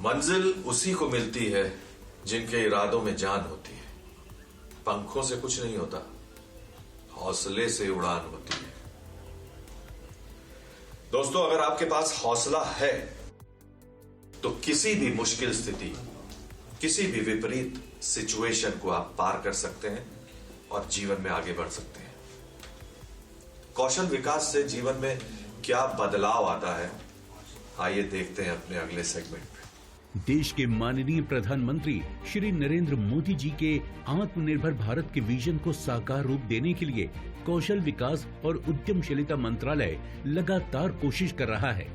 मंजिल उसी को मिलती है जिनके इरादों में जान होती है। पंखों से कुछ नहीं होता, हौसले से उड़ान होती है। दोस्तों, अगर आपके पास हौसला है तो किसी भी मुश्किल स्थिति, किसी भी विपरीत सिचुएशन को आप पार कर सकते हैं और जीवन में आगे बढ़ सकते हैं। कौशल विकास से जीवन में क्या बदलाव आता है, आइए देखते हैं अपने अगले सेगमेंट में। देश के माननीय प्रधानमंत्री श्री नरेंद्र मोदी जी के आत्मनिर्भर भारत के विजन को साकार रूप देने के लिए कौशल विकास और उद्यमशीलता मंत्रालय लगातार कोशिश कर रहा है।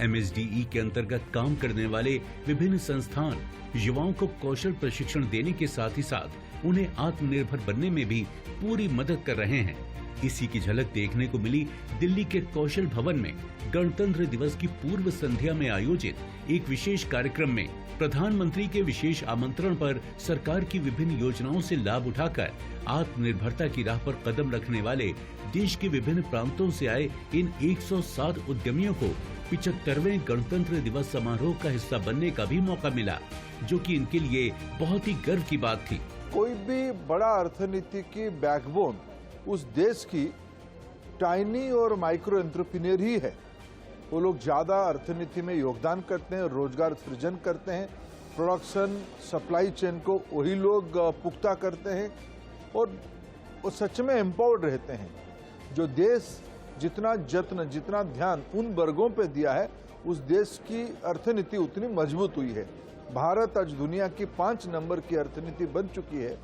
MSDE के अंतर्गत काम करने वाले विभिन्न संस्थान युवाओं को कौशल प्रशिक्षण देने के साथ ही साथ उन्हें आत्मनिर्भर बनने में भी पूरी मदद कर रहे हैं। इसी की झलक देखने को मिली दिल्ली के कौशल भवन में गणतंत्र दिवस की पूर्व संध्या में आयोजित एक विशेष कार्यक्रम में प्रधानमंत्री के विशेष आमंत्रण पर सरकार की विभिन्न योजनाओं से लाभ उठाकर आत्मनिर्भरता की राह पर कदम रखने वाले देश के विभिन्न प्रांतों से आए इन 107 उद्यमियों को 75वें गणतंत्र दिवस समारोह का हिस्सा बनने का भी मौका मिला, जो कि इनके लिए बहुत ही गर्व की बात थी। कोई भी बड़ा अर्थनीति की बैकबोन उस देश की टाइनी और माइक्रो एंटरप्रेन्योर ही है। वो लोग ज्यादा अर्थनीति में योगदान करते हैं, रोजगार सृजन करते हैं, प्रोडक्शन सप्लाई चेन को वही लोग पुख्ता करते हैं और वो सच में एम्पावर्ड रहते हैं। जो देश जितना जत्न, जितना ध्यान उन वर्गों पे दिया है, उस देश की अर्थनीति उतनी मजबूत हुई है। भारत आज दुनिया की 5 नंबर की अर्थनीति बन चुकी है।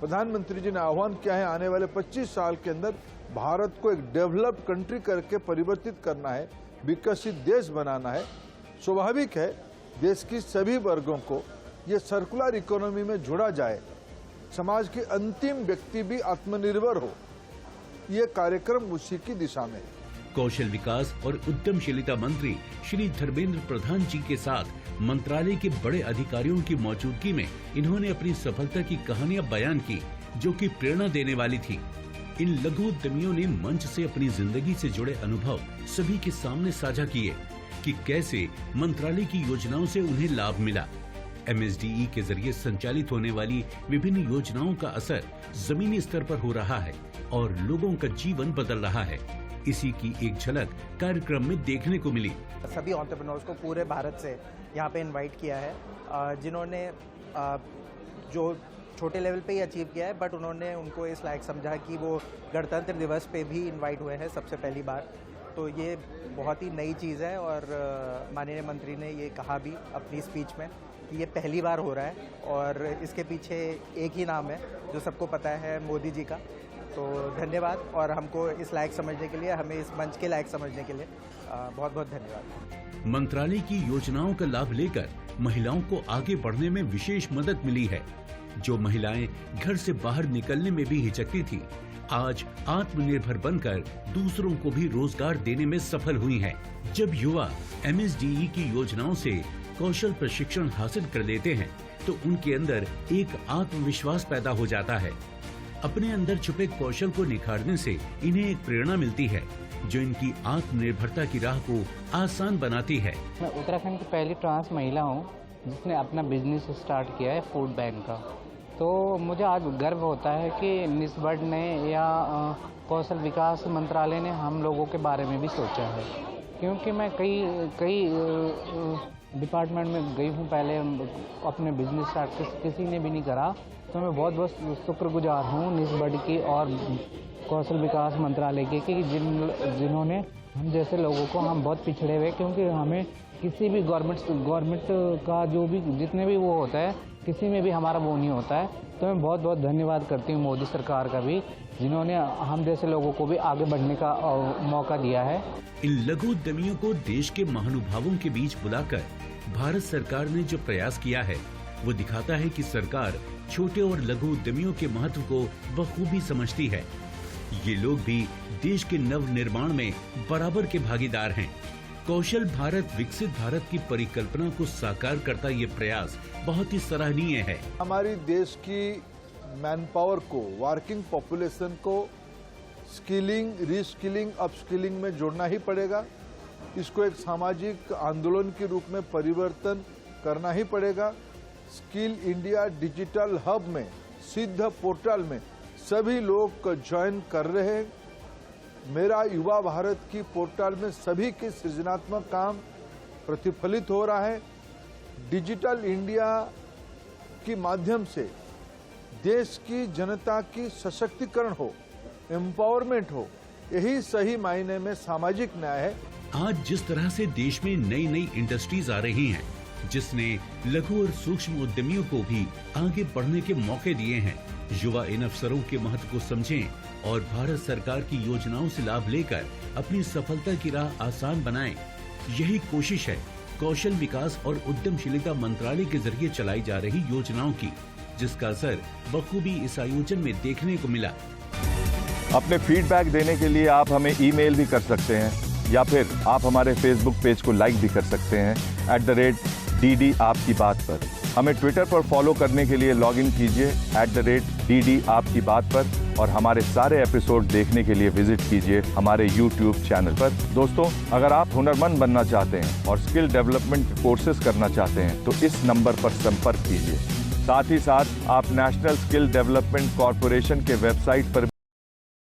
प्रधानमंत्री जी ने आह्वान किया है, आने वाले 25 साल के अंदर भारत को एक डेवलप्ड कंट्री करके परिवर्तित करना है, विकसित देश बनाना है। स्वाभाविक है देश की सभी वर्गों को ये सर्कुलर इकोनॉमी में जोड़ा जाए, समाज के अंतिम व्यक्ति भी आत्मनिर्भर हो। ये कार्यक्रम उसी की दिशा में है। कौशल विकास और उद्यमशीलता मंत्री श्री धर्मेंद्र प्रधान जी के साथ मंत्रालय के बड़े अधिकारियों की मौजूदगी में इन्होंने अपनी सफलता की कहानियां बयान की, जो कि प्रेरणा देने वाली थी। इन लघु उद्यमियों ने मंच से अपनी जिंदगी से जुड़े अनुभव सभी के सामने साझा किए कि कैसे मंत्रालय की योजनाओं से उन्हें लाभ मिला। MSDE के जरिए संचालित होने वाली विभिन्न योजनाओं का असर जमीनी स्तर पर हो रहा है और लोगों का जीवन बदल रहा है। इसी की एक झलक कार्यक्रम में देखने को मिली। सभी एंटरप्रेन्योर्स को पूरे भारत से यहाँ पे इनवाइट किया है, जिन्होंने जो छोटे लेवल पे ही अचीव किया है, बट उन्होंने उनको इस लायक समझा कि वो गणतंत्र दिवस पे भी इनवाइट हुए हैं सबसे पहली बार। तो ये बहुत ही नई चीज़ है और माननीय मंत्री ने ये कहा भी अपनी स्पीच में कि ये पहली बार हो रहा है और इसके पीछे एक ही नाम है जो सबको पता है, मोदी जी का। तो धन्यवाद, और हमको इस लायक समझने के लिए, हमें इस मंच के लायक समझने के लिए बहुत बहुत धन्यवाद। मंत्रालय की योजनाओं का लाभ लेकर महिलाओं को आगे बढ़ने में विशेष मदद मिली है। जो महिलाएं घर से बाहर निकलने में भी हिचकती थी, आज आत्मनिर्भर बनकर दूसरों को भी रोजगार देने में सफल हुई हैं। जब युवा MSDE की योजनाओं से कौशल प्रशिक्षण हासिल कर लेते हैं तो उनके अंदर एक आत्मविश्वास पैदा हो जाता है। अपने अंदर छुपे कौशल को निखारने से इन्हें एक प्रेरणा मिलती है जो इनकी आत्मनिर्भरता की राह को आसान बनाती है। मैं उत्तराखंड की पहली ट्रांस महिला हूँ जिसने अपना बिजनेस स्टार्ट किया है फूड बैंक का। तो मुझे आज गर्व होता है कि निस्बड ने या कौशल विकास मंत्रालय ने हम लोगों के बारे में भी सोचा है, क्योंकि मैं कई डिपार्टमेंट में गई हूँ पहले, अपने बिजनेस स्टार्ट किसी ने भी नहीं करा। तो मैं बहुत बहुत शुक्रगुजार हूँ निस्बड की और कौशल विकास मंत्रालय के कि जिन्होंने हम जैसे लोगों को, हम बहुत पिछड़े हुए, क्योंकि हमें किसी भी गवर्नमेंट का जो भी जितने भी वो होता है, किसी में भी हमारा वो नहीं होता है। तो मैं बहुत बहुत धन्यवाद करती हूँ मोदी सरकार का भी, जिन्होंने हम जैसे लोगों को भी आगे बढ़ने का मौका दिया है। इन लघु उद्यमियों को देश के महानुभावों के बीच बुलाकर भारत सरकार ने जो प्रयास किया है वो दिखाता है कि सरकार छोटे और लघु उद्यमियों के महत्व को बखूबी समझती है। ये लोग भी देश के नव निर्माण में बराबर के भागीदार हैं। कौशल भारत विकसित भारत की परिकल्पना को साकार करता ये प्रयास बहुत ही सराहनीय है। हमारी देश की मैन पावर को, वर्किंग पॉपुलेशन को स्किलिंग, रीस्किलिंग, अपस्किलिंग में जोड़ना ही पड़ेगा। इसको एक सामाजिक आंदोलन के रूप में परिवर्तन करना ही पड़ेगा। स्किल इंडिया डिजिटल हब में, सिद्ध पोर्टल में सभी लोग ज्वाइन कर रहे हैं। मेरा युवा भारत की पोर्टल में सभी के सृजनात्मक काम प्रतिफलित हो रहा है। डिजिटल इंडिया के माध्यम से देश की जनता की सशक्तिकरण हो, एम्पावरमेंट हो, यही सही मायने में सामाजिक न्याय है। आज जिस तरह से देश में नई नई इंडस्ट्रीज आ रही हैं, जिसने लघु और सूक्ष्म उद्यमियों को भी आगे बढ़ने के मौके दिए हैं, युवा इन अवसरों के महत्व को समझें और भारत सरकार की योजनाओं से लाभ लेकर अपनी सफलता की राह आसान बनाएं। यही कोशिश है कौशल विकास और उद्यमशीलता मंत्रालय के जरिए चलाई जा रही योजनाओं की, जिसका असर बखूबी इस आयोजन में देखने को मिला। अपने फीडबैक देने के लिए आप हमें ईमेल भी कर सकते हैं या फिर आप हमारे फेसबुक पेज को लाइक भी कर सकते हैं @DD आपकी बात पर। हमें ट्विटर पर फॉलो करने के लिए लॉगिन कीजिए @DD आपकी बात पर और हमारे सारे एपिसोड देखने के लिए विजिट कीजिए हमारे YouTube चैनल पर। दोस्तों, अगर आप हुनरमंद बनना चाहते हैं और स्किल डेवलपमेंट कोर्सेज करना चाहते हैं तो इस नंबर पर संपर्क कीजिए। साथ ही साथ आप नेशनल स्किल डेवलपमेंट कॉरपोरेशन के वेबसाइट पर